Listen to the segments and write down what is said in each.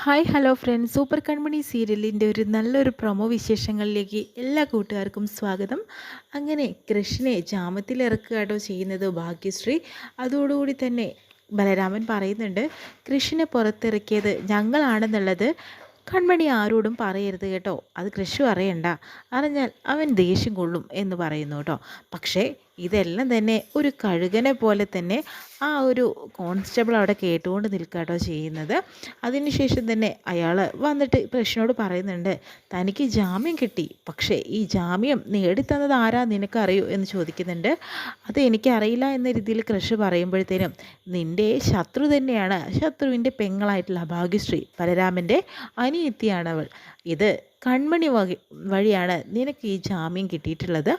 Hi hello friends, super കൺമണി സീരിയലിൻ്റെ ഒരു നല്ലൊരു പ്രൊമോ വിശേഷങ്ങളിലേക്ക് എല്ലാ കൂട്ടുകാർക്കും സ്വാഗതം. അങ്ങനെ കൃഷ്ണനെ ജാമത്തിലിറക്കുക കേട്ടോ ചെയ്യുന്നത് ഭാഗ്യശ്രീ. അതോടുകൂടി തന്നെ ബലരാമൻ പറയുന്നുണ്ട്, കൃഷ്ണനെ പുറത്തിറക്കിയത് ഞങ്ങളാണെന്നുള്ളത് കൺമണി ആരോടും പറയരുത് കേട്ടോ, അത് കൃഷി അറിയണ്ട, അറിഞ്ഞാൽ അവൻ ദേഷ്യം കൊള്ളും എന്ന് പറയുന്നു കേട്ടോ. പക്ഷേ ഇതെല്ലാം തന്നെ ഒരു കഴുകനെ പോലെ തന്നെ ആ ഒരു കോൺസ്റ്റബിൾ അവിടെ കേട്ടുകൊണ്ട് നിൽക്കുക കേട്ടോ ചെയ്യുന്നത്. അതിനുശേഷം തന്നെ അയാൾ വന്നിട്ട് കൃഷ്ണനോട് പറയുന്നുണ്ട്, തനിക്ക് ജാമ്യം കിട്ടി, പക്ഷേ ഈ ജാമ്യം നേടിത്തന്നത് ആരാ നിനക്കറിയൂ എന്ന് ചോദിക്കുന്നുണ്ട്. അത് എനിക്കറിയില്ല എന്ന രീതിയിൽ കൃഷി പറയുമ്പോഴത്തേനും, നിൻ്റെ ശത്രു തന്നെയാണ്, ശത്രുവിൻ്റെ പെങ്ങളായിട്ടുള്ള ഭാഗ്യശ്രീ, ബലരാമൻ്റെ അനിയത്തിയാണവൾ. ഇത് കൺമണി വഴിയാണ് നിനക്ക് ഈ ജാമ്യം കിട്ടിയിട്ടുള്ളത്.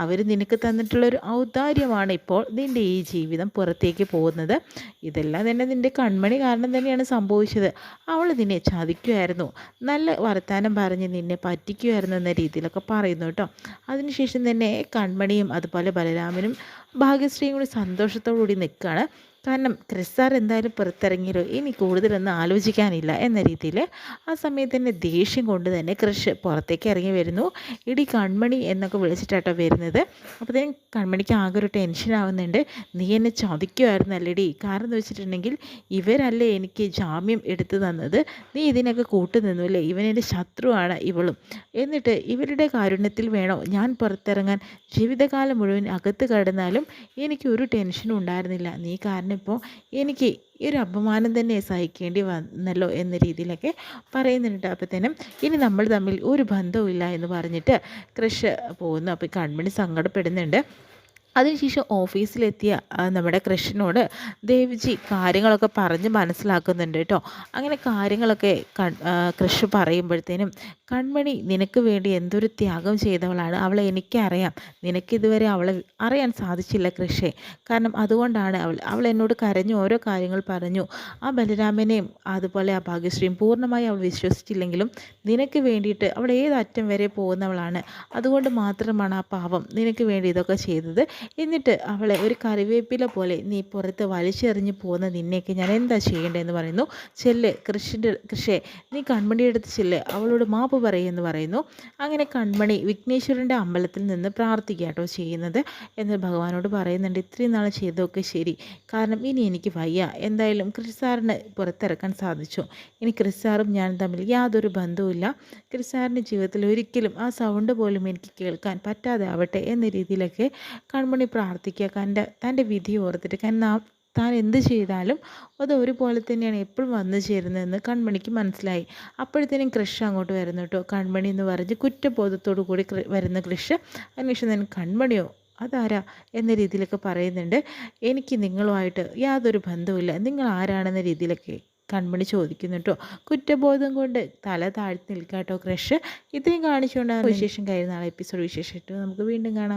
അവർ നിനക്ക് തന്നിട്ടുള്ളൊരു ഔദാര്യമാണ് ഇപ്പോൾ നിൻ്റെ ഈ ജീവിതം പുറത്തേക്ക് പോകുന്നത്. ഇതെല്ലാം തന്നെ നിൻ്റെ കൺമണി കാരണം തന്നെയാണ് സംഭവിച്ചത്. അവൾ നിന്നെ ചതിക്കുമായിരുന്നു, നല്ല വർത്തമാനം പറഞ്ഞ് നിന്നെ പറ്റിക്കുമായിരുന്നു എന്ന രീതിയിലൊക്കെ പറയുന്നു കേട്ടോ. അതിനുശേഷം തന്നെ കൺമണിയും അതുപോലെ ബലരാമനും ഭാഗ്യശ്രീയും കൂടി സന്തോഷത്തോടു കൂടി നിൽക്കുകയാണ്. കാരണം ക്രിസ് എന്തായാലും പുറത്തിറങ്ങിയല്ലോ, ഇനി കൂടുതലൊന്നും ആലോചിക്കാനില്ല എന്ന രീതിയിൽ ആ സമയത്ത് തന്നെ ദേഷ്യം കൊണ്ട് തന്നെ കൃഷ് പുറത്തേക്ക് ഇറങ്ങി വരുന്നു. ഇടി കൺമണി എന്നൊക്കെ വിളിച്ചിട്ടാട്ടോ വരുന്നത്. അപ്പോഴത്തേക്കും കൺമണിക്ക് ആകെ ഒരു ടെൻഷൻ ആവുന്നുണ്ട്. നീ എന്നെ ചതിക്കുമായിരുന്നല്ലേടി, കാരണം എന്ന് വെച്ചിട്ടുണ്ടെങ്കിൽ ഇവരല്ലേ എനിക്ക് ജാമ്യം എടുത്തു തന്നത്, നീ ഇതിനൊക്കെ കൂട്ടു നിന്നുല്ലേ, ഇവനെൻ്റെ ശത്രുവാണ് ഇവളും, എന്നിട്ട് ഇവരുടെ കാരുണ്യത്തിൽ വേണോ ഞാൻ പുറത്തിറങ്ങാൻ, ജീവിതകാലം മുഴുവൻ അകത്ത് കിടന്നാലും എനിക്ക് ഒരു ടെൻഷനും ഉണ്ടായിരുന്നില്ല, നീ കാരണം ഇപ്പോൾ എനിക്ക് ഈ ഒരു അപമാനം തന്നെ സഹിക്കേണ്ടി വന്നല്ലോ എന്ന രീതിയിലൊക്കെ പറയുന്നുണ്ട്. അപ്പോഴത്തേനും ഇനി നമ്മൾ തമ്മിൽ ഒരു ബന്ധവും ഇല്ല എന്ന് പറഞ്ഞിട്ട് കൃഷ് പോകുന്നു. അപ്പോൾ കൺമണി സങ്കടപ്പെടുന്നുണ്ട്. അതിനുശേഷം ഓഫീസിലെത്തിയ നമ്മുടെ കൃഷ്ണനോട് ദേവ്ജി കാര്യങ്ങളൊക്കെ പറഞ്ഞ് മനസ്സിലാക്കുന്നുണ്ട് കേട്ടോ. അങ്ങനെ കാര്യങ്ങളൊക്കെ കൃഷ് പറയുമ്പോഴത്തേനും, കൺമണി നിനക്ക് വേണ്ടി എന്തൊരു ത്യാഗം ചെയ്തവളാണ്, അവളെ എനിക്കറിയാം, നിനക്കിതുവരെ അവളെ അറിയാൻ സാധിച്ചില്ല കൃഷേ, കാരണം അതുകൊണ്ടാണ് അവൾ എന്നോട് കരഞ്ഞു ഓരോ കാര്യങ്ങൾ പറഞ്ഞു. ആ ബലരാമനെയും അതുപോലെ ആ ഭാഗ്യശ്രീയും പൂർണ്ണമായി അവൾ വിശ്വസിച്ചില്ലെങ്കിലും നിനക്ക് വേണ്ടിയിട്ട് അവൾ ഏതറ്റം വരെ പോകുന്നവളാണ്, അതുകൊണ്ട് മാത്രമാണ് ആ പാവം നിനക്ക് വേണ്ടി ഇതൊക്കെ ചെയ്തത്. എന്നിട്ട് അവളെ ഒരു കറിവേപ്പില പോലെ നീ പുറത്ത് വലിച്ചെറിഞ്ഞ് പോകുന്ന നിന്നെയൊക്കെ ഞാൻ എന്താ ചെയ്യേണ്ടതെന്ന് പറയുന്നു. ചെല്ല് കൃഷേ, നീ കൺമണിയുടെ അടുത്ത് ചെല്ല്, അവളോട് മാപ്പ് പറയുമെന്ന് പറയുന്നു. അങ്ങനെ കൺമണി വിഘ്നേശ്വരൻ്റെ അമ്പലത്തിൽ നിന്ന് പ്രാർത്ഥിക്കുക കേട്ടോ ചെയ്യുന്നത്. എന്ന് ഭഗവാനോട് പറയുന്നുണ്ട്, ഇത്രയും നാൾ ചെയ്തൊക്കെ ശരി, കാരണം ഇനി എനിക്ക് വയ്യ, എന്തായാലും ക്രിസാറിന് പുറത്തിറക്കാൻ സാധിച്ചു, ഇനി ക്രിസാറും ഞാൻ തമ്മിൽ യാതൊരു ബന്ധവുമില്ല, ക്രിസാറിൻ്റെ ജീവിതത്തിൽ ഒരിക്കലും ആ സൗണ്ട് പോലും എനിക്ക് കേൾക്കാൻ പറ്റാതെ ആവട്ടെ എന്ന രീതിയിലൊക്കെ കൺമണി പ്രാർത്ഥിക്കുക. തൻ്റെ വിധി ഓർത്തിട്ട്, കാരണം താൻ എന്ത് ചെയ്താലും അത് ഒരുപോലെ തന്നെയാണ് എപ്പോഴും വന്നു ചേരുന്നതെന്ന് കൺമണിക്ക് മനസ്സിലായി. അപ്പോഴത്തേനും കൃഷ് അങ്ങോട്ട് വരുന്നു കേട്ടോ. കൺമണി എന്ന് പറഞ്ഞ് കുറ്റബോധത്തോടു കൂടി വരുന്ന കൃഷ് അന്വേഷണം തന്നെ, കൺമണിയോ അതാരാ എന്ന രീതിയിലൊക്കെ പറയുന്നുണ്ട്. എനിക്ക് നിങ്ങളുമായിട്ട് യാതൊരു ബന്ധവുമില്ല, നിങ്ങൾ ആരാണെന്ന രീതിയിലൊക്കെ കൺമണി ചോദിക്കുന്നു കേട്ടോ. കുറ്റബോധം കൊണ്ട് തല താഴ്ത്തി നിൽക്കാട്ടോ കൃഷ്. ഇത്രയും കാണിച്ചുകൊണ്ടാണ് വിശേഷം കഴിയുന്ന നാളെ എപ്പിസോഡ് വിശേഷമായിട്ട് നമുക്ക് വീണ്ടും കാണാം.